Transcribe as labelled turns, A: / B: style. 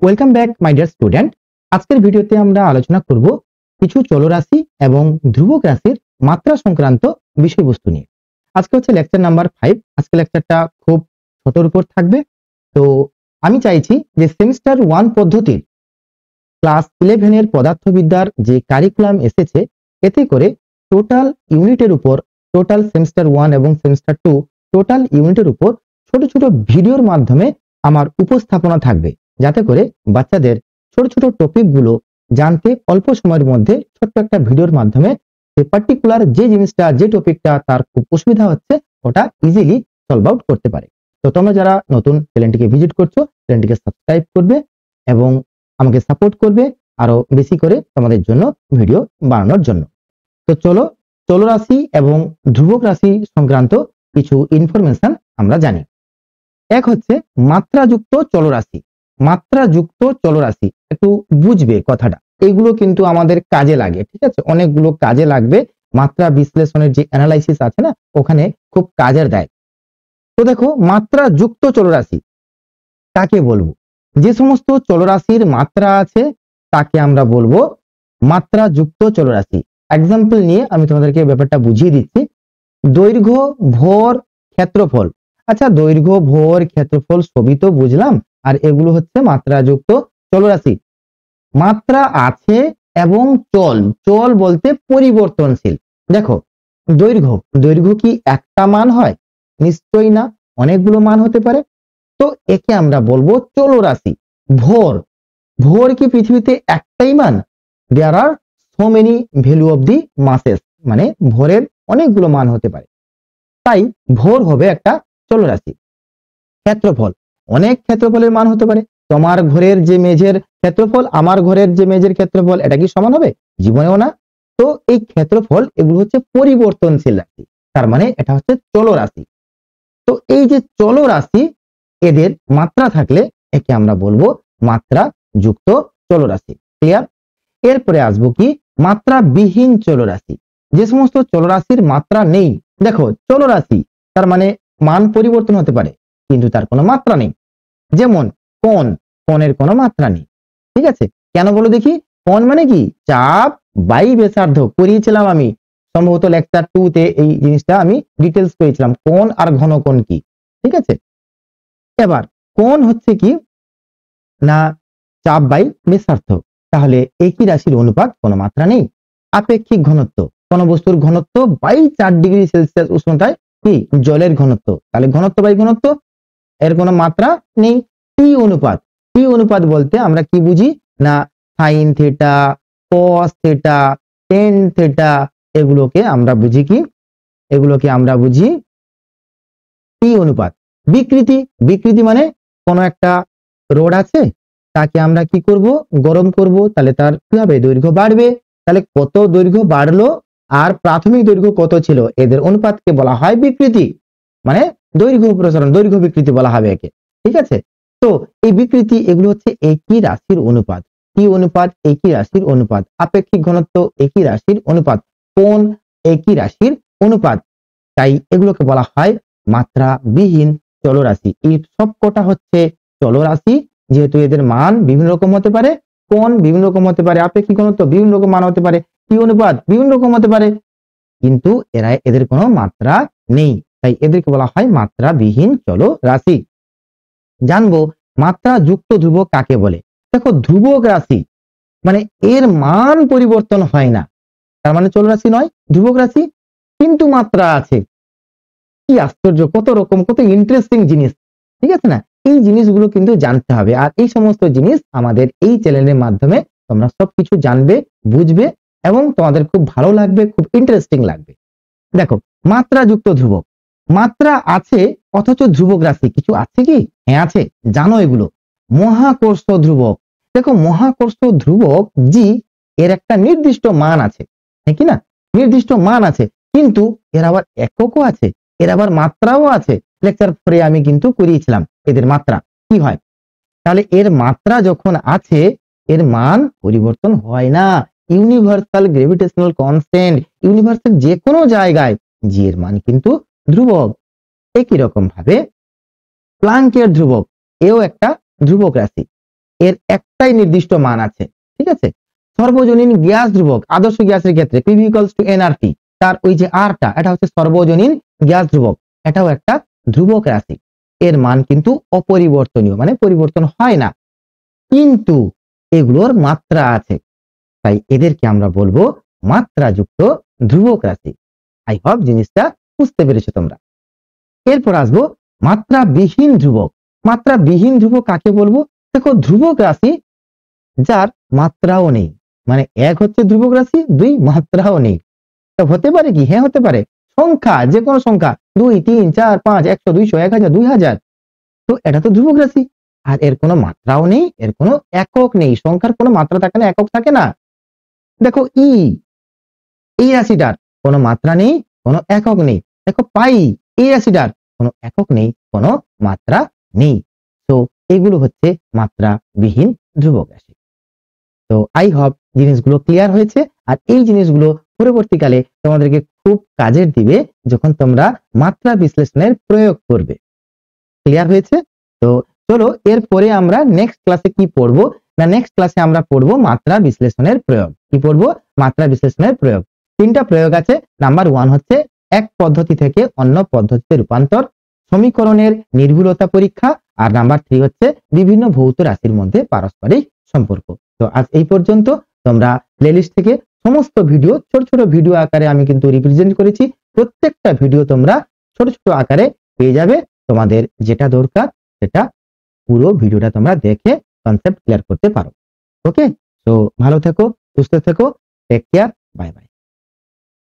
A: Welcome back my dear student. আজকের ভিডিওতে আমরা আলোচনা করব কিছু চলরাশি এবং ধ্রুবক রাশির মাত্রা সংক্রান্ত বিষয়বস্তু নিয়ে। আজকে হচ্ছে লেকচার নাম্বার 5। আজকে লেকচারটা খুব ছোটর উপর থাকবে। তো আমি চাইছি যে সেমিস্টার 1 পদ্ধতির ক্লাস 11 এর পদার্থবিদ্যার যে কারিকুলাম এসেছে, এতে করে টোটাল ইউনিটের উপর, টোটাল সেমিস্টার 1 এবং সেমিস্টার 2 টোটাল ইউনিটের উপর ছোট ছোট ভিডিওর মাধ্যমে আমার উপস্থাপনা থাকবে, যাতে করে বাচ্চাদের ছোট ছোট টপিকগুলো জানতে অল্প সময়ের মধ্যে ছোট্ট একটা ভিডিওর মাধ্যমে সে পার্টিকুলার যে জিনিসটা, যে টপিকটা তার খুব অসুবিধা হচ্ছে, ওটা ইজিলি সলভ আউট করতে পারে। তো তোমরা যারা নতুন চ্যানেলটিকে ভিজিট করছো, চ্যানেলটিকে সাবস্ক্রাইব করবে এবং আমাকে সাপোর্ট করবে আরো বেশি করে তোমাদের জন্য ভিডিও বানানোর জন্য। তো চলো চলরাশি এবং ধ্রুবক রাশি সংক্রান্ত কিছু ইনফরমেশন আমরা জানি। এক হচ্ছে মাত্রাযুক্ত চলরাশি। মাত্রাযুক্ত চলরাশি একটু বুঝবে কথাটা, এইগুলো কিন্তু আমাদের কাজে লাগে, ঠিক আছে? অনেকগুলো কাজে লাগবে। মাত্রা বিশ্লেষণের যে অ্যানালাইসিস আছে না, ওখানে খুব কাজের দেয়। তো দেখো, মাত্রাযুক্ত চলরাশি কাকে বলবো? যে সমস্ত চলরাশির মাত্রা আছে তাকে আমরা বলবো মাত্রাযুক্ত চলরাশি। এক্সাম্পল নিয়ে আমি তোমাদেরকে ব্যাপারটা বুঝিয়ে দিচ্ছি। দৈর্ঘ্য, ভর, ক্ষেত্রফল। আচ্ছা, দৈর্ঘ্য, ভর, ক্ষেত্রফল সবই তো বুঝলাম, আর এগুলো হচ্ছে মাত্রাযুক্ত চলরাশি। মাত্রা আছে এবং চল, চল বলতে পরিবর্তনশীল। দেখো, দৈর্ঘ্য, দৈর্ঘ্য কি একটা মান হয়? নিশ্চয়ই না, অনেকগুলো মান হতে পারে। তো একে আমরা বলবো চলরাশি। ভর, ভর কি পৃথিবীতে একটাই মান? There are so many value of the masses, মানে ভরের অনেকগুলো মান হতে পারে, তাই ভর হবে একটা চলরাশি। ক্ষেত্রফল, অনেক ক্ষেত্রফলের মান হতে পারে। তোমার ঘরের যে মেঝের ক্ষেত্রফল, আমার ঘরের যে মেঝের ক্ষেত্রফল, এটা কি সমান হবে? জীবনেও না। তো এই ক্ষেত্রফল এগুলো হচ্ছে পরিবর্তনশীল রাশি, তার মানে এটা হচ্ছে চলরাশি। তো এই যে চলরাশি, এদের মাত্রা থাকলে একে আমরা বলবো মাত্রা যুক্ত চলরাশি। ক্লিয়ার? এরপরে আসবো কি মাত্রা বিহীন চলরাশি। যে সমস্ত চলরাশির মাত্রা নেই। দেখো, চলরাশি তার মানে মান পরিবর্তন হতে পারে, কিন্তু তার কোনো মাত্রা নেই। যেমন কোণ, কোণের কোনো মাত্রা নেই। ঠিক আছে? কেন বলো দেখি? কোণ মানে কি? চাপ বাই ব্যাসার্ধ। পড়িয়েছিলাম আমি, সম্ভবত লেকচার 2 তে এই জিনিসটা আমি ডিটেলস করেছিলাম, কোণ আর ঘনকোণ কি। ঠিক আছে? এবার কোণ হচ্ছে কি না, চাপ বাই ব্যাসার্ধ। তাহলে একই রাশির অনুপাত, কোনো মাত্রা নেই। আপেক্ষিক ঘনত্ব, কোন বস্তুর ঘনত্ব বাই 4 ডিগ্রি সেলসিয়াস উষ্ণতায় কি জলের ঘনত্ব, তাহলে ঘনত্ব বাই ঘনত্ব, এর কোনো মাত্রা নেই। টি অনুপাত, টি অনুপাত বলতে আমরা কি বুঝি না, sine theta, cos theta, tan theta, এগুলোকে আমরা বুঝি কি? এগুলোকে আমরা বুঝি টি অনুপাত। বিকৃতি, বিকৃতি মানে কোন একটা রড আছে, তাকে আমরা কি করব? গরম করব, তাহলে তার কি হবে? দৈর্ঘ্য বাড়বে। তাহলে কত দৈর্ঘ্য বাড়লো আর প্রাথমিক দৈর্ঘ্য কত ছিল, এদের অনুপাতকে বলা হয় বিকৃতি, মানে দৈর্ঘ্য প্রসারণ, দৈর্ঘ্য বিকৃতি বলা হবে একে। ঠিক আছে? তো এই বিকৃতি এগুলো হচ্ছে একই রাশির অনুপাত। কি অনুপাত? একই রাশির অনুপাত। আপেক্ষিক ঘনত্ব একই রাশির অনুপাত। কোণ একই রাশির অনুপাত। তাই এগুলোকে বলা হয় মাত্রাবিহীন চলরাশি। এই সবকটা হচ্ছে চলরাশি, যেহেতু এদের মান বিভিন্ন রকম হতে পারে, কোণ বিভিন্ন রকম হতে পারে, আপেক্ষিক ঘনত্ব বিভিন্ন রকম মান হতে পারে, টি অনুপাত বিভিন্ন রকম হতে পারে, কিন্তু এদের কোনো মাত্রা নেই, তাই এদেরকে বলা হয় মাত্রাবিহীন চলরাশি। জানবো মাত্রা যুক্ত ধ্রুবক কাকে বলে। দেখো, ধ্রুবক রাশি মানে এর মান পরিবর্তন হয় না, তার মানে চলরাশি নয়, ধ্রুবক রাশি, কিন্তু মাত্রা আছে। কি আশ্চর্য, কত রকম, কত ইন্টারেস্টিং জিনিস। ঠিক আছে না? এই জিনিসগুলো কিন্তু জানতে হবে, আর এই সমস্ত জিনিস আমাদের এই চ্যানেলের মাধ্যমে তোমরা সবকিছু জানবে, বুঝবে এবং তোমাদের খুব ভালো লাগবে, খুব ইন্টারেস্টিং লাগবে। দেখো, মাত্রা যুক্ত ধ্রুবক, মাত্রা আছে অথচ ধ্রুবক রাশি কিছু আছে কি? হ্যাঁ আছে, জানো এগুলো। মহাকর্ষ ধ্রুবক। দেখো, মহাকর্ষ ধ্রুবক জি, এর একটা নির্দিষ্ট মান আছে, হ্যাঁ কি না? নির্দিষ্ট মান আছে, কিন্তু এর আবার এককও আছে, এর আবার মাত্রাও আছে। লেকচার 4 আমি কিন্তু করিয়েছিলাম এদের মাত্রা কি হয়। তাহলে এর মাত্রা যখন আছে, এর মান পরিবর্তন হয় না। ইউনিভার্সাল গ্র্যাভিটেশনাল কনস্ট্যান্ট, ইউনিভার্সের যে কোনো জায়গায় জি এর মান কিন্তু ধ্রুবক। একই রকম ভাবে প্লাঙ্কের ধ্রুবক, এও একটা ধ্রুবক রাশি। এর একটাই নির্দিষ্ট মান আছে, ঠিক আছে। সর্বজনীন গ্যাস ধ্রুবক আদর্শ গ্যাসের ক্ষেত্রে Pv = nRT, তার ওই যে আরটা, এটা হচ্ছে সর্বজনীন গ্যাস ধ্রুবক, এটাও একটা ধ্রুবক রাশি। এর মান কিন্তু অপরিবর্তনীয়, মানে পরিবর্তন হয় না, কিন্তু এগুলোর মাত্রা আছে, তাই এদেরকে আমরা বলবো মাত্রাযুক্ত ধ্রুবক রাশি। আই হোপ জিনিসটা বুঝতে পেরেছো তোমরা। এরপর আসবো মাত্রাবিহীন ধ্রুবক। মাত্রাবিহীন ধ্রুবক কাকে বলবো? দেখো, ধ্রুবক রাশি যার মাত্রাও নেই, মানে এক হচ্ছে ধ্রুবক রাশি, দুই মাত্রাও নেই। তো হতে পারে কি? হ্যাঁ হতে পারে, সংখ্যা, যে কোনো সংখ্যা, 2 3 4 5 100 200 1000 2000, তো এটা তো ধ্রুবক রাশি। আর এর কোনো মাত্রাও নেই, এর কোনো একক নেই, সংখ্যার কোনো মাত্রা থাকে না, একক থাকে না। দেখো এই রাশিটার কোনো মাত্রা নেই, কোনো একক নেই। দেখো পাই, এই রাশিটার কোনো একক নেই, কোনো মাত্রা নেই। তো এগুলো হচ্ছে মাত্রাবিহীন ধ্রুবক রাশি। তো আই হোপ জিনিসগুলো ক্লিয়ার হয়েছে, আর এই জিনিসগুলো পরবর্তীকালে তোমাদেরকে খুব কাজের দিবে যখন তোমরা মাত্রা বিশ্লেষণের প্রয়োগ করবে। ক্লিয়ার হয়েছে? তো চলো এরপরে আমরা নেক্সট ক্লাসে কি পড়বো না, নেক্সট ক্লাসে আমরা পড়বো মাত্রা বিশ্লেষণের প্রয়োগ। কি পড়বো? মাত্রা বিশ্লেষণের প্রয়োগ। তিনটা প্রয়োগ আছে। নাম্বার 1 হচ্ছে এক পদ্ধতি থেকে অন্য পদ্ধতিতে রূপান্তর, সমীকরণের নির্ভুলতা পরীক্ষা, আর নাম্বার 3 হচ্ছে বিভিন্ন ভৌত রাশির মধ্যে পারস্পরিক সম্পর্ক। তো আজ এই পর্যন্ত। তোমরা প্লেলিস্ট থেকে সমস্ত ভিডিও ছোট ছোট ভিডিও আকারে আমি কিন্তু রিপ্রেজেন্ট করেছি, প্রত্যেকটা ভিডিও তোমরা ছোট ছোট আকারে পেয়ে যাবে। তোমাদের যেটা দরকার সেটা পুরো ভিডিওটা তোমরা দেখে কনসেপ্ট ক্লিয়ার করতে পারো। ওকে, তো ভালো থেকো, সুস্থ থেকো, টেক কেয়ার, বাই বাই।